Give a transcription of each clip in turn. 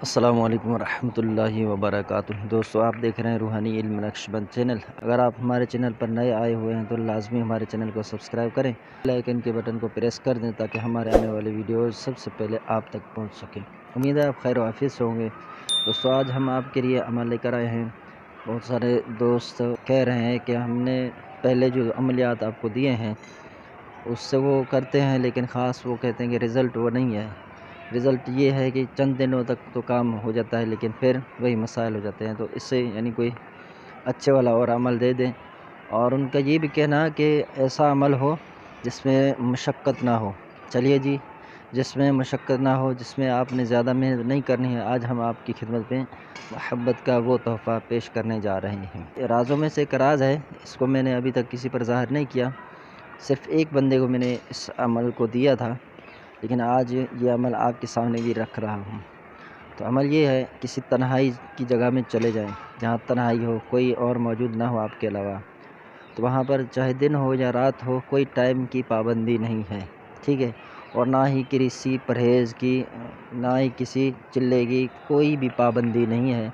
السلام علیکم ورحمۃ اللہ وبرکاتہ۔ دوستو، آپ دیکھ رہے ہیں روحانی علم نقشبند چینل۔ اگر آپ ہمارے چینل پر نئے آئے ہوئے ہیں تو لازمی ہمارے چینل کو سبسکرائب کریں، بیل آئیکن کے بٹن کو پریس کر دیں تاکہ ہمارے آنے والے ویڈیوز سب سے پہلے آپ تک پہنچ سکیں۔ امید ہے آپ خیر و عافیت سے ہوں گے۔ دوستو، آج ہم آپ کے لیے عمل لے کر آئے ہیں۔ بہت سارے دوست کہہ رہے ہیں کہ ہم نے پہلے جو عملیات آپ کو دیے ہیں اس سے وہ کرتے ہیں، لیکن خاص وہ کہتے ہیں کہ رزلٹ وہ نہیں ہے۔ رزلٹ یہ ہے کہ چند دنوں تک تو کام ہو جاتا ہے، لیکن پھر وہی مسائل ہو جاتے ہیں۔ تو اس سے کوئی اچھے والا اور عمل دے دیں۔ اور ان کا یہ بھی کہنا کہ ایسا عمل ہو جس میں مشقت نہ ہو۔ چلیے جی، جس میں مشقت نہ ہو، جس میں آپ نے زیادہ محنت نہیں کرنی ہے، آج ہم آپ کی خدمت میں محبت کا وہ تحفہ پیش کرنے جا رہے ہیں۔ رازوں میں سے ایک راز ہے، اس کو میں نے ابھی تک کسی پر ظاہر نہیں کیا، صرف ایک بندے کو میں نے اس عمل کو دیا تھا، لیکن آج یہ عمل آپ کے سامنے بھی رکھ رہا ہوں۔ تو عمل یہ ہے، کسی تنہائی کی جگہ میں چلے جائیں جہاں تنہائی ہو، کوئی اور موجود نہ ہو آپ کے علاوہ۔ تو وہاں پر چاہے دن ہو یا رات ہو، کوئی ٹائم کی پابندی نہیں ہے، ٹھیک ہے؟ اور نہ ہی کسی پرہیز کی، نہ ہی کسی چلے کی کوئی بھی پابندی نہیں ہے۔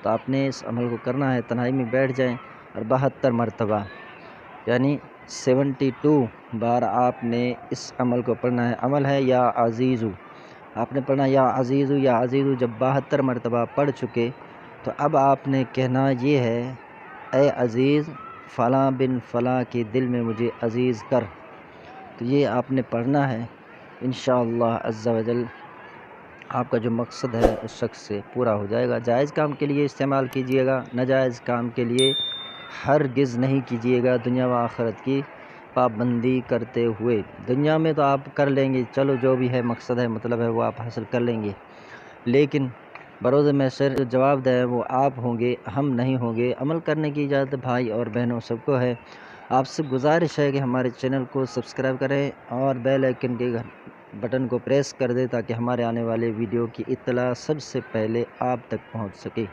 تو آپ نے اس عمل کو کرنا ہے، تنہائی میں بیٹھ جائیں اور 72 مرتبہ یعنی 72 بار آپ نے اس عمل کو پڑھنا ہے۔ عمل ہے یا عزیزو، آپ نے پڑھنا یا عزیزو یا عزیزو۔ جب 72 مرتبہ پڑھ چکے تو اب آپ نے کہنا یہ ہے، اے عزیز فلاں بن فلاں کے دل میں مجھے عزیز کر۔ تو یہ آپ نے پڑھنا ہے، انشاءاللہ عز و جل آپ کا جو مقصد ہے اس شخص سے پورا ہو جائے گا۔ جائز کام کے لیے استعمال کیجئے گا، ناجائز کام کے لیے ہرگز نہیں کیجئے گا۔ دنیا و آخرت کی پابندی کرتے ہوئے، دنیا میں تو آپ کر لیں گے، چلو جو بھی ہے مقصد ہے، مطلب ہے، وہ آپ حاصل کر لیں گے، لیکن بروز محشر جو جواب دہ وہ آپ ہوں گے، ہم نہیں ہوں گے۔ عمل کرنے کی اجازت بھائی اور بہنوں سب کو ہے۔ آپ سے گزارش ہے کہ ہمارے چینل کو سبسکرائب کریں اور بیل آئیکن کے بٹن کو پریس کر دیں تاکہ ہمارے آنے والے ویڈیو کی اطلاع سب سے پہلے آپ تک پہنچ سکے۔